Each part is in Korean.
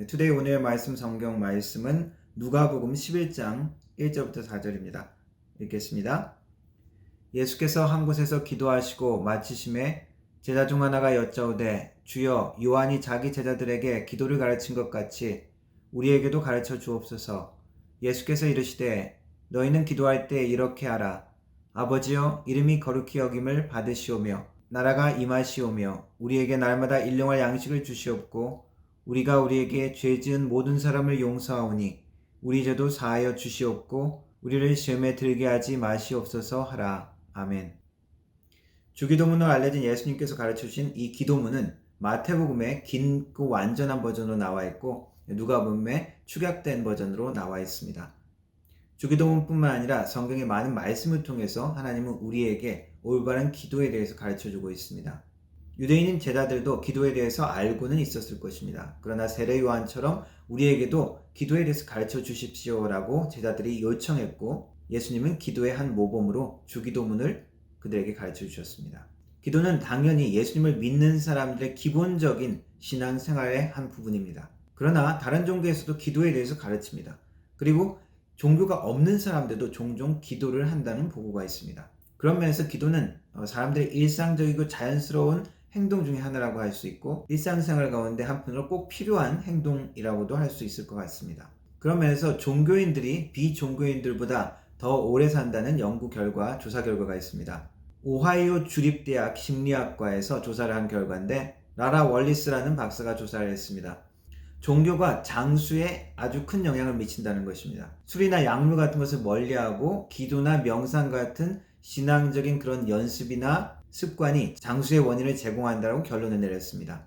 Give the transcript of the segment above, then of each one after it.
투데이 오늘의 말씀 성경 말씀은 누가복음 11장 1절부터 4절입니다. 읽겠습니다. 예수께서 한 곳에서 기도하시고 마치심에 제자 중 하나가 여짜오되 주여 요한이 자기 제자들에게 기도를 가르친 것 같이 우리에게도 가르쳐 주옵소서. 예수께서 이르시되 너희는 기도할 때 이렇게 하라. 아버지여 이름이 거룩히 여김을 받으시오며 나라가 임하시오며 우리에게 날마다 일용할 양식을 주시옵고 우리가 우리에게 죄 지은 모든 사람을 용서하오니 우리 죄도 사하여 주시옵고 우리를 시험에 들게 하지 마시옵소서 하라. 아멘. 주기도문으로 알려진 예수님께서 가르쳐주신 이 기도문은 마태복음의 긴고 완전한 버전으로 나와 있고 누가복음의 축약된 버전으로 나와 있습니다. 주기도문뿐만 아니라 성경의 많은 말씀을 통해서 하나님은 우리에게 올바른 기도에 대해서 가르쳐주고 있습니다. 유대인인 제자들도 기도에 대해서 알고는 있었을 것입니다. 그러나 세례 요한처럼 우리에게도 기도에 대해서 가르쳐 주십시오라고 제자들이 요청했고 예수님은 기도의 한 모범으로 주기도문을 그들에게 가르쳐 주셨습니다. 기도는 당연히 예수님을 믿는 사람들의 기본적인 신앙생활의 한 부분입니다. 그러나 다른 종교에서도 기도에 대해서 가르칩니다. 그리고 종교가 없는 사람들도 종종 기도를 한다는 보고가 있습니다. 그런 면에서 기도는 사람들의 일상적이고 자연스러운 행동 중에 하나라고 할 수 있고 일상생활 가운데 한편으로 꼭 필요한 행동이라고도 할 수 있을 것 같습니다. 그런 면에서 종교인들이 비종교인들보다 더 오래 산다는 연구 결과, 조사 결과가 있습니다. 오하이오 주립대학 심리학과에서 조사를 한 결과인데 라라 월리스라는 박사가 조사를 했습니다. 종교가 장수에 아주 큰 영향을 미친다는 것입니다. 술이나 약물 같은 것을 멀리하고 기도나 명상 같은 신앙적인 그런 연습이나 습관이 장수의 원인을 제공한다고 결론을 내렸습니다.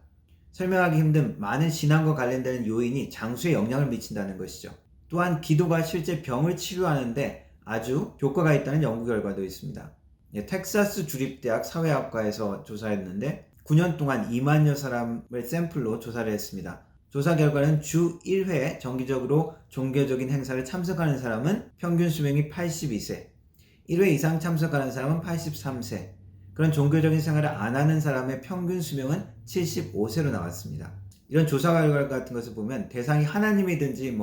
설명하기 힘든 많은 신앙과 관련되는 요인이 장수에 영향을 미친다는 것이죠. 또한 기도가 실제 병을 치료하는데 아주 효과가 있다는 연구 결과도 있습니다. 텍사스 주립대학 사회학과에서 조사했는데 9년 동안 2만여 사람을 샘플로 조사를 했습니다. 조사 결과는 주 1회 정기적으로 종교적인 행사를 참석하는 사람은 평균 수명이 82세, 1회 이상 참석하는 사람은 83세, 그런 종교적인 생활을 안 하는 사람의 평균 수명은 75세로 나왔습니다. 이런 조사 결과 같은 것을 보면 대상이 하나님이든지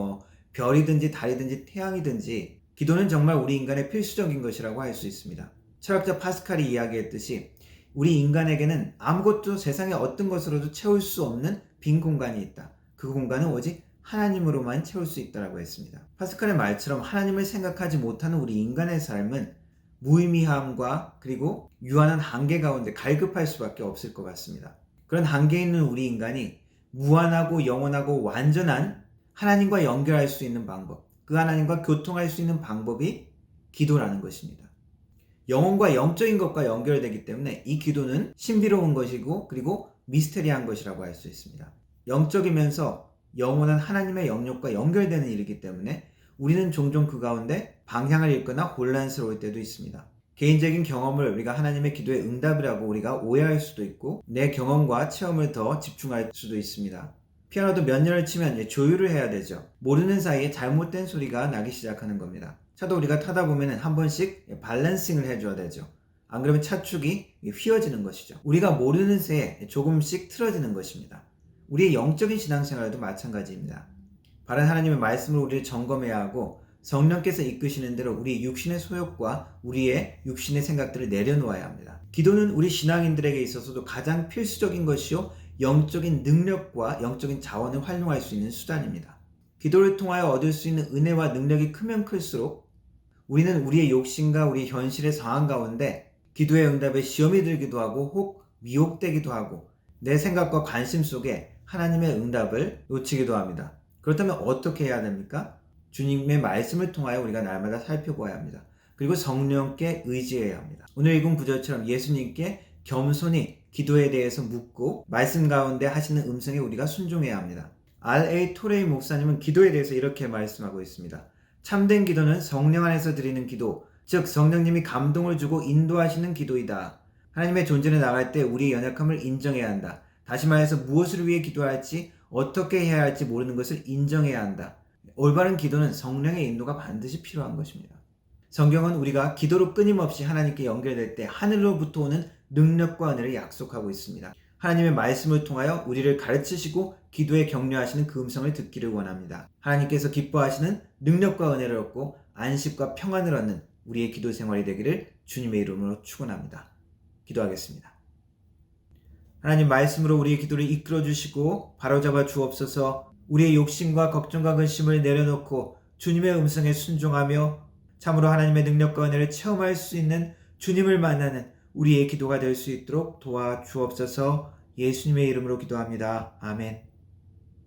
별이든지 달이든지 태양이든지 기도는 정말 우리 인간의 필수적인 것이라고 할 수 있습니다. 철학자 파스칼이 이야기했듯이 우리 인간에게는 아무것도 세상의 어떤 것으로도 채울 수 없는 빈 공간이 있다. 그 공간은 오직 하나님으로만 채울 수 있다고 했습니다. 파스칼의 말처럼 하나님을 생각하지 못하는 우리 인간의 삶은 무의미함과 그리고 유한한 한계 가운데 갈급할 수밖에 없을 것 같습니다. 그런 한계에 있는 우리 인간이 무한하고 영원하고 완전한 하나님과 연결할 수 있는 방법, 그 하나님과 교통할 수 있는 방법이 기도라는 것입니다. 영혼과 영적인 것과 연결되기 때문에 이 기도는 신비로운 것이고 그리고 미스테리한 것이라고 할 수 있습니다. 영적이면서 영원한 하나님의 영역과 연결되는 일이기 때문에 우리는 종종 그 가운데 방향을 잃거나 혼란스러울 때도 있습니다. 개인적인 경험을 우리가 하나님의 기도의 응답이라고 우리가 오해할 수도 있고 내 경험과 체험을 더 집중할 수도 있습니다. 피아노도 몇 년을 치면 조율을 해야 되죠. 모르는 사이에 잘못된 소리가 나기 시작하는 겁니다. 차도 우리가 타다 보면 한 번씩 밸런싱을 해줘야 되죠. 안 그러면 차축이 휘어지는 것이죠. 우리가 모르는 새에 조금씩 틀어지는 것입니다. 우리의 영적인 신앙생활도 마찬가지입니다. 바른 하나님의 말씀으로 우리를 점검해야 하고 성령께서 이끄시는 대로 우리 육신의 소욕과 우리의 육신의 생각들을 내려놓아야 합니다. 기도는 우리 신앙인들에게 있어서도 가장 필수적인 것이요 영적인 능력과 영적인 자원을 활용할 수 있는 수단입니다. 기도를 통하여 얻을 수 있는 은혜와 능력이 크면 클수록 우리는 우리의 욕심과 우리 현실의 상황 가운데 기도의 응답에 시험이 들기도 하고 혹 미혹되기도 하고 내 생각과 관심 속에 하나님의 응답을 놓치기도 합니다. 그렇다면 어떻게 해야 됩니까? 주님의 말씀을 통하여 우리가 날마다 살펴보아야 합니다. 그리고 성령께 의지해야 합니다. 오늘 읽은 구절처럼 예수님께 겸손히 기도에 대해서 묻고 말씀 가운데 하시는 음성에 우리가 순종해야 합니다. R.A. 토레이 목사님은 기도에 대해서 이렇게 말씀하고 있습니다. 참된 기도는 성령 안에서 드리는 기도, 즉 성령님이 감동을 주고 인도하시는 기도이다. 하나님의 존재를 나갈 때 우리의 연약함을 인정해야 한다. 다시 말해서 무엇을 위해 기도할지 어떻게 해야 할지 모르는 것을 인정해야 한다. 올바른 기도는 성령의 인도가 반드시 필요한 것입니다. 성경은 우리가 기도로 끊임없이 하나님께 연결될 때 하늘로부터 오는 능력과 은혜를 약속하고 있습니다. 하나님의 말씀을 통하여 우리를 가르치시고 기도에 격려하시는 그 음성을 듣기를 원합니다. 하나님께서 기뻐하시는 능력과 은혜를 얻고 안식과 평안을 얻는 우리의 기도 생활이 되기를 주님의 이름으로 축원합니다. 기도하겠습니다. 하나님, 말씀으로 우리의 기도를 이끌어 주시고 바로잡아 주옵소서. 우리의 욕심과 걱정과 근심을 내려놓고 주님의 음성에 순종하며 참으로 하나님의 능력과 은혜를 체험할 수 있는 주님을 만나는 우리의 기도가 될 수 있도록 도와주옵소서. 예수님의 이름으로 기도합니다. 아멘.